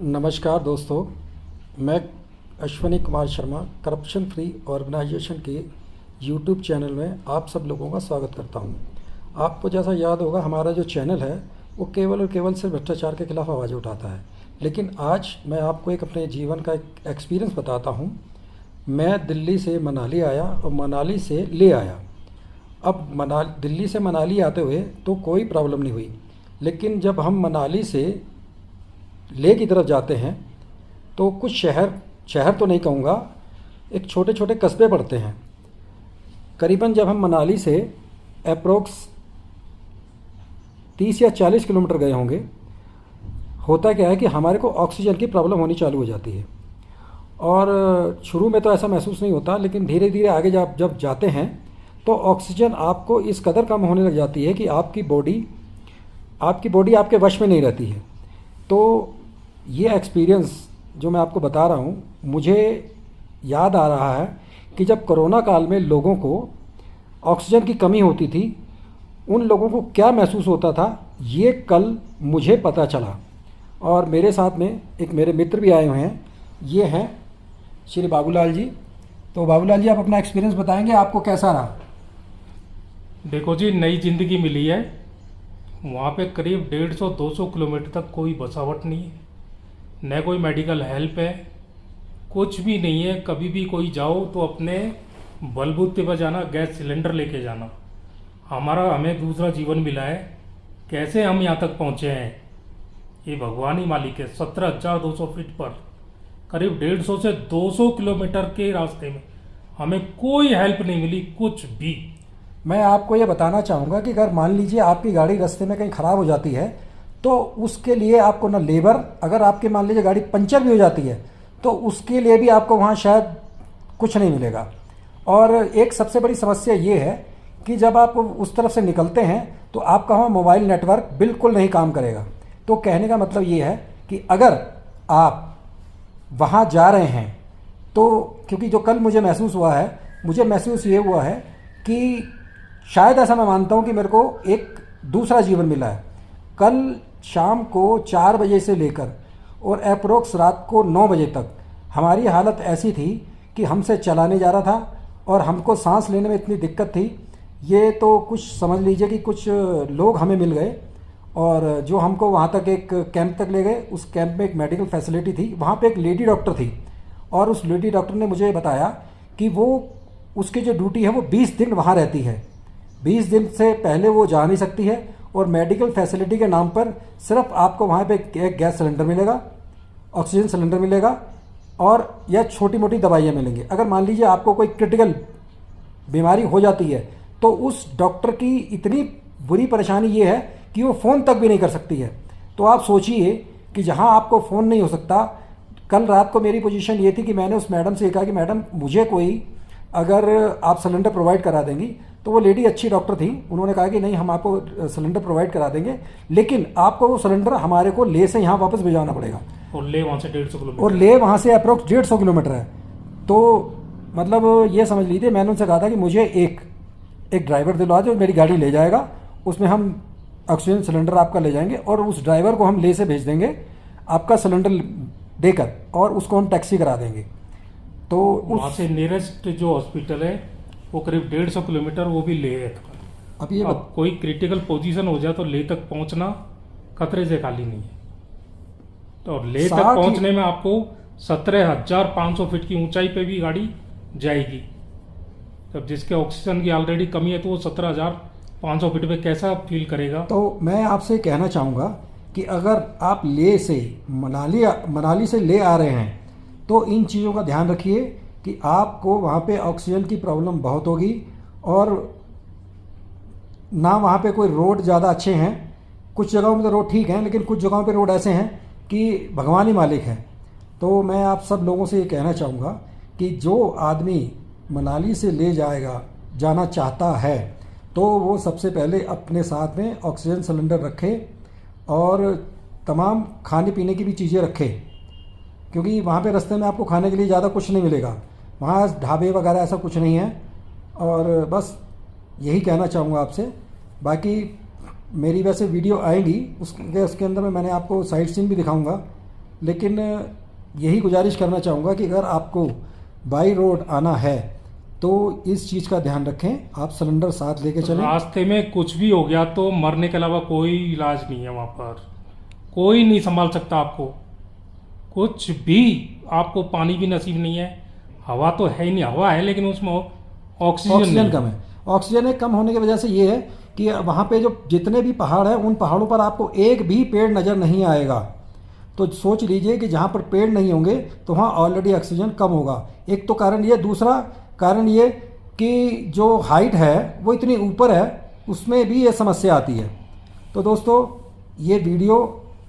नमस्कार दोस्तों, मैं Ashwini Kumar Sharma corruption free organization के यूट्यूब चैनल में आप सब लोगों का स्वागत करता हूं। आपको जैसा याद होगा, हमारा जो चैनल है वो केवल और केवल सिर्फ भ्रष्टाचार के खिलाफ आवाज़ उठाता है। लेकिन आज मैं आपको एक अपने जीवन का एक एक्सपीरियंस बताता हूं। मैं दिल्ली से मनाली आया और मनाली से ले आया। अब दिल्ली से मनाली आते हुए तो कोई प्रॉब्लम नहीं हुई, लेकिन जब हम मनाली से लेह की तरफ जाते हैं तो कुछ शहर तो नहीं कहूँगा, एक छोटे छोटे कस्बे पड़ते हैं। करीबन जब हम मनाली से अप्रोक्स 30 या 40 किलोमीटर गए होंगे, होता क्या है कि हमारे को ऑक्सीजन की प्रॉब्लम होनी चालू हो जाती है। और शुरू में तो ऐसा महसूस नहीं होता, लेकिन धीरे धीरे आगे जब जाते हैं तो ऑक्सीजन आपको इस कदर कम होने लग जाती है कि आपकी बॉडी आपके वश में नहीं रहती है। तो ये एक्सपीरियंस जो मैं आपको बता रहा हूँ, मुझे याद आ रहा है कि जब कोरोना काल में लोगों को ऑक्सीजन की कमी होती थी, उन लोगों को क्या महसूस होता था, ये कल मुझे पता चला। और मेरे साथ में एक मेरे मित्र भी आए हुए हैं, ये हैं श्री बाबूलाल जी। तो बाबूलाल जी, आप अपना एक्सपीरियंस बताएंगे, आपको कैसा रहा? देखो जी, नई ज़िंदगी मिली है। वहाँ पे करीब 150-200 किलोमीटर तक कोई बसावट नहीं है, न कोई मेडिकल हेल्प है, कुछ भी नहीं है। कभी भी कोई जाओ तो अपने बलबूते पर जाना, गैस सिलेंडर लेके जाना। हमें दूसरा जीवन मिला है। कैसे हम यहाँ तक पहुँचे हैं, ये भगवान ही मालिक है। 17,200 फीट पर करीब 150 से 200 किलोमीटर के रास्ते में हमें कोई हेल्प नहीं मिली, कुछ भी। मैं आपको ये बताना चाहूँगा कि अगर मान लीजिए आपकी गाड़ी रास्ते में कहीं ख़राब हो जाती है, तो उसके लिए आपको ना लेबर, अगर आपकी मान लीजिए गाड़ी पंचर भी हो जाती है तो उसके लिए भी आपको वहाँ शायद कुछ नहीं मिलेगा। और एक सबसे बड़ी समस्या ये है कि जब आप उस तरफ से निकलते हैं तो आपका वहाँ मोबाइल नेटवर्क बिल्कुल नहीं काम करेगा। तो कहने का मतलब ये है कि अगर आप वहाँ जा रहे हैं तो, क्योंकि जो कल मुझे महसूस हुआ है, मुझे महसूस ये हुआ है कि शायद ऐसा मैं मानता हूँ कि मेरे को एक दूसरा जीवन मिला है। कल शाम को 4 बजे से लेकर और अप्रोक्स रात को 9 बजे तक हमारी हालत ऐसी थी कि हमसे चला नहीं जा रहा था और हमको सांस लेने में इतनी दिक्कत थी। ये तो कुछ समझ लीजिए कि कुछ लोग हमें मिल गए और जो हमको वहाँ तक एक कैंप तक ले गए। उस कैंप में एक मेडिकल फैसिलिटी थी, वहाँ पे एक लेडी डॉक्टर थी और उस लेडी डॉक्टर ने मुझे बताया कि वो उसकी जो ड्यूटी है वो 20 दिन वहाँ रहती है। 20 दिन से पहले वो जा नहीं सकती है और मेडिकल फैसिलिटी के नाम पर सिर्फ आपको वहाँ पे एक गैस सिलेंडर मिलेगा, ऑक्सीजन सिलेंडर मिलेगा और या छोटी मोटी दवाइयाँ मिलेंगी। अगर मान लीजिए आपको कोई क्रिटिकल बीमारी हो जाती है तो उस डॉक्टर की इतनी बुरी परेशानी ये है कि वो फ़ोन तक भी नहीं कर सकती है। तो आप सोचिए कि जहाँ आपको फ़ोन नहीं हो सकता, कल रात को मेरी पोजीशन ये थी कि मैंने उस मैडम से कहा कि मैडम, मुझे कोई अगर आप सिलेंडर प्रोवाइड करा देंगी, तो वो लेडी अच्छी डॉक्टर थी, उन्होंने कहा कि नहीं, हम आपको सिलेंडर प्रोवाइड करा देंगे, लेकिन आपको वो सिलेंडर हमारे को ले से यहाँ वापस भिजवाना पड़ेगा। और ले वहाँ से 150 किलोमीटर, और ले वहाँ से अप्रोक्स 150 किलोमीटर है। तो मतलब ये समझ लीजिए, मैंने उनसे कहा था कि मुझे एक ड्राइवर दिलवा दो, मेरी गाड़ी ले जाएगा, उसमें हम ऑक्सीजन सिलेंडर आपका ले जाएंगे और उस ड्राइवर को हम ले से भेज देंगे आपका सिलेंडर देकर, और उसको हम टैक्सी करा देंगे। तो वहाँ से नियरेस्ट जो हॉस्पिटल है वो करीब 150 किलोमीटर, वो भी ले है। अब कोई क्रिटिकल पोजीशन हो जाए तो ले तक पहुँचना खतरे से खाली नहीं है। तो ले तक पहुँचने में आपको 17,500 फीट की ऊंचाई पे भी गाड़ी जाएगी। तब जिसके ऑक्सीजन की ऑलरेडी कमी है तो वो 17,500 फीट पे कैसा फील करेगा। तो मैं आपसे कहना चाहूँगा कि अगर आप ले से मनाली से ले आ रहे हैं तो इन चीज़ों का ध्यान रखिए कि आपको वहाँ पे ऑक्सीजन की प्रॉब्लम बहुत होगी और ना वहाँ पे कोई रोड ज़्यादा अच्छे हैं। कुछ जगहों में तो रोड ठीक हैं, लेकिन कुछ जगहों पे रोड ऐसे हैं कि भगवान ही मालिक है। तो मैं आप सब लोगों से ये कहना चाहूँगा कि जो आदमी मनाली से ले जाना चाहता है तो वो सबसे पहले अपने साथ में ऑक्सीजन सिलेंडर रखे और तमाम खाने पीने की भी चीज़ें रखे, क्योंकि वहाँ पे रास्ते में आपको खाने के लिए ज़्यादा कुछ नहीं मिलेगा। वहाँ ढाबे वगैरह ऐसा कुछ नहीं है। और बस यही कहना चाहूँगा आपसे। बाकी मेरी वैसे वीडियो आएगी, उसके अंदर में मैंने आपको साइट सीन भी दिखाऊंगा लेकिन यही गुजारिश करना चाहूँगा कि अगर आपको बाई रोड आना है तो इस चीज़ का ध्यान रखें, आप सिलेंडर साथ लेके चलें। रास्ते में कुछ भी हो गया तो मरने के अलावा कोई इलाज नहीं है वहाँ पर, कोई नहीं संभाल सकता आपको, कुछ भी। आपको पानी भी नसीब नहीं है, हवा तो है ही नहीं, हवा है लेकिन उसमें ऑक्सीजन नहीं। कम है। ऑक्सीजन कम होने की वजह से ये है कि वहाँ पे जो जितने भी पहाड़ हैं उन पहाड़ों पर आपको एक भी पेड़ नज़र नहीं आएगा। तो सोच लीजिए कि जहाँ पर पेड़ नहीं होंगे तो वहाँ ऑलरेडी ऑक्सीजन कम होगा। एक तो कारण ये, दूसरा कारण ये कि जो हाइट है वो इतनी ऊपर है, उसमें भी ये समस्या आती है। तो दोस्तों ये वीडियो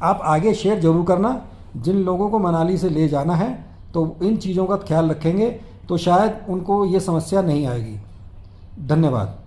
आप आगे शेयर ज़रूर करना, जिन लोगों को मनाली से ले जाना है तो इन चीज़ों का ख्याल रखेंगे तो शायद उनको ये समस्या नहीं आएगी। धन्यवाद।